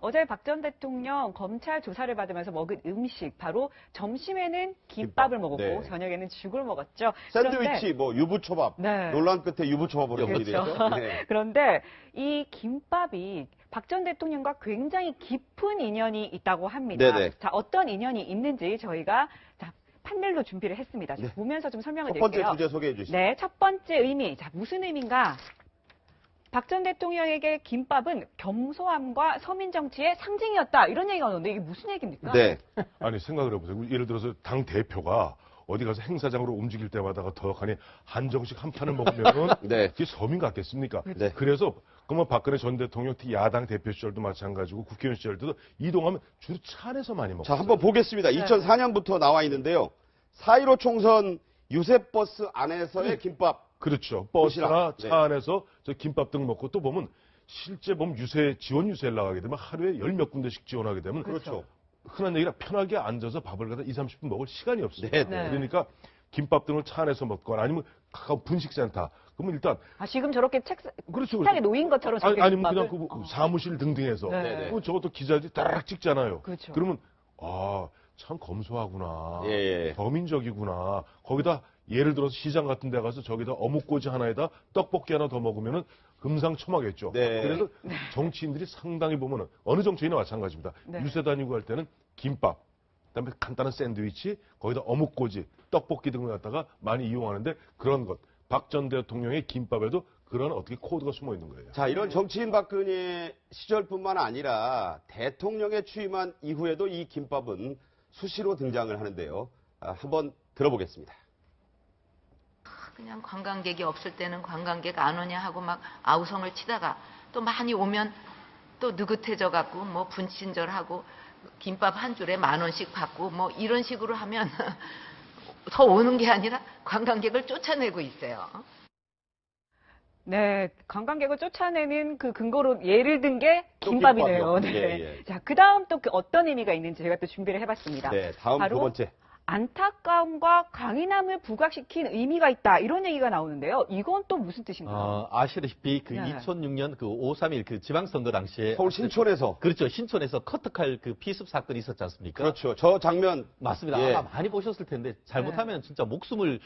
어제 박 전 대통령 검찰 조사를 받으면서 먹은 음식, 바로 점심에는 김밥을 먹었고 네. 저녁에는 죽을 먹었죠. 샌드위치, 뭐 유부초밥, 네. 논란 끝에 유부초밥으로 연결이 그렇죠. 됐죠. 네. 그런데 이 김밥이 박 전 대통령과 굉장히 깊은 인연이 있다고 합니다. 네네. 자, 어떤 인연이 있는지 저희가 판넬로 준비를 했습니다. 자, 네. 보면서 좀 설명을 첫 번째 드릴게요. 주제 소개해 주시죠. 네, 첫 번째 의미. 자, 무슨 의미인가? 박 전 대통령에게 김밥은 겸손함과 서민 정치의 상징이었다. 이런 얘기가 나오는데 이게 무슨 얘기입니까? 네. 아니 생각을 해보세요. 예를 들어서 당 대표가 어디 가서 행사장으로 움직일 때마다가 더하니 한정식 한 판을 먹으면은 네. 그게 서민 같겠습니까? 네. 그래서 그러면 박근혜 전 대통령 특히 야당 대표 시절도 마찬가지고 국회의원 시절도 이동하면 주로 차 안에서 많이 먹었어요. 자, 한번 보겠습니다. 네. 2004년부터 나와 있는데요. 4.15 총선 유세버스 안에서의 김밥. 그렇죠. 버스나 도시락. 차 네. 안에서 저 김밥 등 먹고 또 보면 실제 보면 지원 유세를 나가게 되면 하루에 10몇 군데씩 지원하게 되면 그렇죠. 흔한 얘기라 편하게 앉아서 밥을 갖다 2, 30분 먹을 시간이 없어요. 네, 네. 그러니까 김밥 등을 차 안에서 먹거나 아니면 가까운 분식센터. 그러면 일단 아, 지금 저렇게 그렇죠. 식탁에 놓인 것처럼 저렇게 아니면 김밥을? 그냥 그 사무실 등등에서 네. 네. 저것도 기자들이 따락 찍잖아요. 그렇죠. 그러면 참 검소하구나. 예. 더민족이구나. 거기다 예를 들어서 시장 같은 데 가서 저기다 어묵꼬지 하나에다 떡볶이 하나 더 먹으면은 금상첨화겠죠. 네. 그래서 정치인들이 상당히 보면은 어느 정치인이나 마찬가지입니다. 네. 유세 다니고 할 때는 김밥, 그다음에 간단한 샌드위치, 거기다 어묵꼬지, 떡볶이 등을 갖다가 많이 이용하는데 그런 것. 박 전 대통령의 김밥에도 그런 어떻게 코드가 숨어 있는 거예요. 자, 이런 정치인 박근혜 시절뿐만 아니라 대통령에 취임한 이후에도 이 김밥은 수시로 등장을 하는데요. 한번 들어보겠습니다. 그냥 관광객이 없을 때는 관광객 안 오냐 하고 막 아우성을 치다가 또 많이 오면 또 느긋해져 갖고 뭐 분친절하고 김밥 한 줄에 10,000원씩 받고 뭐 이런 식으로 하면 더 오는 게 아니라 관광객을 쫓아내고 있어요. 네, 관광객을 쫓아내는 그 근거로 예를 든 게 김밥이네요. 김밥이요. 네. 예, 예. 자, 그 다음 또 어떤 의미가 있는지 저희가 또 준비를 해봤습니다. 네, 다음 바로 두 번째. 안타까움과 강인함을 부각시킨 의미가 있다. 이런 얘기가 나오는데요. 이건 또 무슨 뜻인가요? 아시다시피 그 네. 2006년 그 5.3일 그 지방선거 당시에 서울 신촌에서. 그렇죠. 신촌에서 커터칼 그 피습 사건이 있었지 않습니까? 그렇죠. 저 장면. 맞습니다. 예. 아마 많이 보셨을 텐데 잘못하면 진짜 목숨을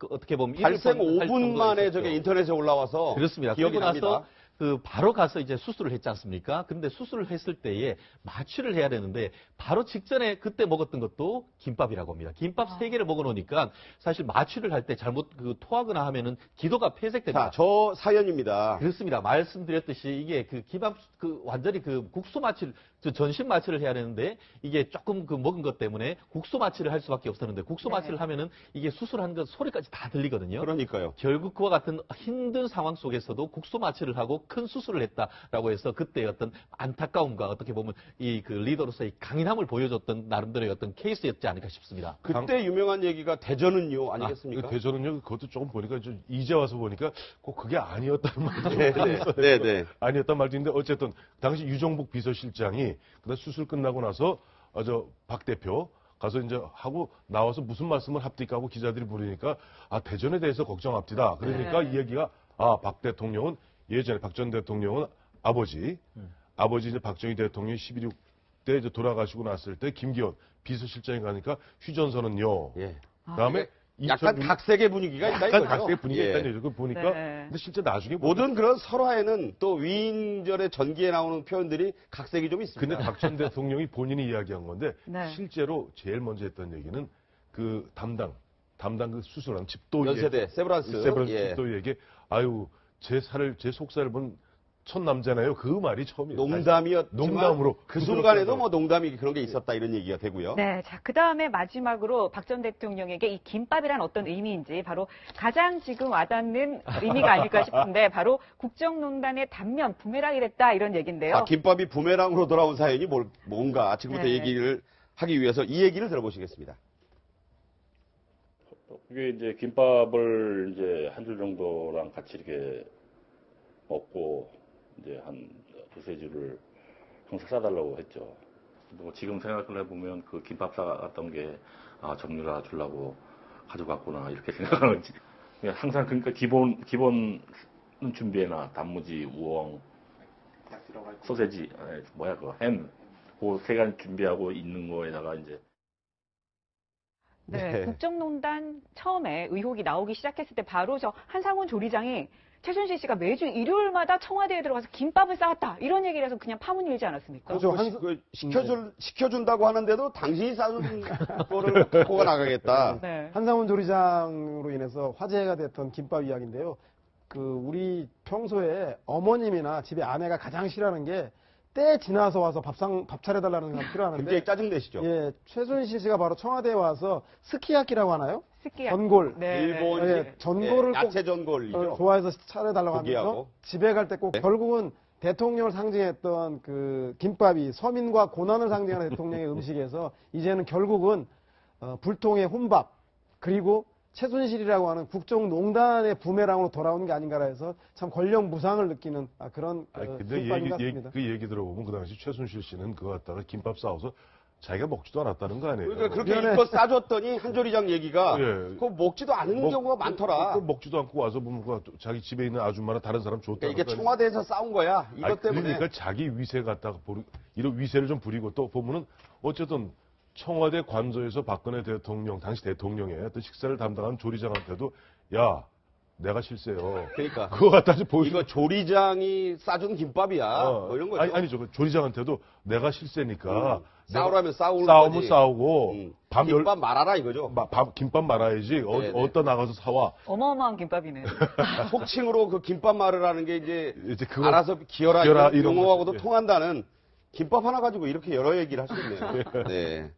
어떻게 보면 발생 잃을 뻔할 5분 정도가 만에 있었죠. 저게 인터넷에 올라와서. 그렇습니다. 기억이 그리고 나서 납니다. 그 바로 가서 이제 수술을 했지 않습니까? 그런데 수술을 했을 때에 마취를 해야 되는데 바로 직전에 그때 먹었던 것도 김밥이라고 합니다. 김밥 3개를 먹어놓으니까 사실 마취를 할 때 잘못 그 토하거나 하면은 기도가 폐색됩니다. 자, 저 사연입니다. 그렇습니다. 말씀드렸듯이 이게 그 김밥 그 완전히 그 국소 마취를 전신 마취를 해야 되는데 이게 조금 그 먹은 것 때문에 국소 마취를 할 수밖에 없었는데 국소 네. 마취를 하면은 이게 수술한 것 소리까지 다 들리거든요. 그러니까요. 결국 그와 같은 힘든 상황 속에서도 국소 마취를 하고 큰 수술을 했다라고 해서 그때 어떤 안타까움과 어떻게 보면 이 그 리더로서의 강인함을 보여줬던 나름대로의 어떤 케이스였지 않을까 싶습니다. 그때 유명한 얘기가 대전은요 아니겠습니까? 대전은요, 그것도 조금 보니까 이제 와서 보니까 꼭 그게 아니었다는 말도 네. 아니었단 말도 있는데 어쨌든 당시 유정복 비서실장이 그다음 수술 끝나고 나서 박 대표 가서 이제 하고 나와서 무슨 말씀을 합니까 하고 기자들이 물으니까 대전에 대해서 걱정합니다. 그러니까 네. 이 얘기가 박 대통령은 예전에 박 전 대통령은 아버지 이제 박정희 대통령이 11.6 때 이제 돌아가시고 났을 때 김기현 비서실장이 가니까 휴전선은요. 예. 그다음에 약간 2006 각색의 분위기가 있다 약간 이거죠. 각색의 분위기가 예. 있다는 얘기죠. 그거 보니까 네. 근데 실제 나중에 모든 그런 설화에는 또 위인절의 전기에 나오는 표현들이 각색이 좀 있습니다. 근데 박 전 대통령이 본인이 이야기한 건데 네. 실제로 제일 먼저 했던 얘기는 그 담당 그 수술한 집도 연세대 세브란스 예. 집도에게 제 속살을 본 첫 남자네요. 그 말이 처음이에요. 농담이었지만 농담으로 그 순간에도 뭐 농담이 그런 게 있었다 이런 얘기가 되고요. 네, 자, 그 다음에 마지막으로 박 전 대통령에게 이 김밥이란 어떤 의미인지 바로 가장 지금 와닿는 의미가 아닐까 싶은데 바로 국정농단의 단면, 부메랑이 됐다 이런 얘기인데요. 김밥이 부메랑으로 돌아온 사연이 뭔가 지금부터 네. 얘기를 하기 위해서 이 얘기를 들어보시겠습니다. 그게 이제 김밥을 이제 한 줄 정도랑 같이 이렇게 먹고 이제 한 두세 줄을 항상 싸달라고 했죠. 뭐 지금 생각을 해보면 그 김밥 싸갔던 게 정유라 주려고 가져갔구나 이렇게 생각하는지 항상 그러니까 기본은 준비해놔 단무지 우엉 소세지, 뭐야 그거 햄, 그 세 가지 준비하고 있는 거에다가 이제 네, 네. 국정농단 처음에 의혹이 나오기 시작했을 때 바로 저 한상훈 조리장이 최순실 씨가 매주 일요일마다 청와대에 들어가서 김밥을 싸왔다 이런 얘기를 해서 그냥 파문이 일지 않았습니까? 그렇죠. 시켜준다고 하는데도 당신이 싸준 거를 갖고 나가겠다. 네. 한상훈 조리장으로 인해서 화제가 됐던 김밥 이야기인데요. 우리 평소에 어머님이나 집에 아내가 가장 싫어하는 게 때 지나서 와서 밥 차려달라는 게 필요하는데 굉장히 짜증내시죠. 예, 최순실 씨가 바로 청와대에 와서 스키야키라고 하나요? 스키야. 전골. 네. 일본식 예, 전골을 꼭 야채 전골이죠. 좋아해서 차려달라고 하면서 고기하고. 집에 갈 때 꼭 결국은 대통령을 상징했던 그 김밥이 서민과 고난을 상징하는 대통령의 음식에서 이제는 결국은 불통의 혼밥 그리고 최순실이라고 하는 국정농단의 부메랑으로 돌아오는 게 아닌가라 해서 참 권력 무상을 느끼는 그런 근데 김밥인 것 같습니다. 그 얘기 들어보면 그 당시 최순실 씨는 그거 갖다가 김밥 싸워서 자기가 먹지도 않았다는 거 아니에요? 그러니까 그렇게 미안해. 이거 싸줬더니 한조리장 얘기가 예. 그거 먹지도 않은 경우가 많더라. 먹지도 않고 와서 보면 그거 자기 집에 있는 아줌마나 다른 사람 줬다. 그러니까 이게 청와대에서 싸운 거야. 이것 때문에. 그러니까 자기 위세 갖다가 이런 위세를 좀 부리고 또 보면은 어쨌든 청와대 관저에서 박근혜 대통령, 당시 대통령의 어떤 식사를 담당한 조리장한테도 야, 내가 실세요. 그러니까 그거 갖다 보여. 이거 조리장이 싸준 김밥이야. 뭐 이런 거죠. 아니죠. 그 조리장한테도 내가 실세니까 싸우라면 싸우는 싸우면 거지. 싸우고 밤 열- 김밥 말아라 이거죠. 김밥 말아야지. 네네. 어디다 나가서 사와. 어마어마한 김밥이네. 속칭으로 그 김밥 말으라는 게 이제 이제 그거 알아서 기어라 기어라 이런 이런 용어하고도 거지. 통한다는 김밥 하나 가지고 이렇게 여러 얘기를 할 수 있네요. 네.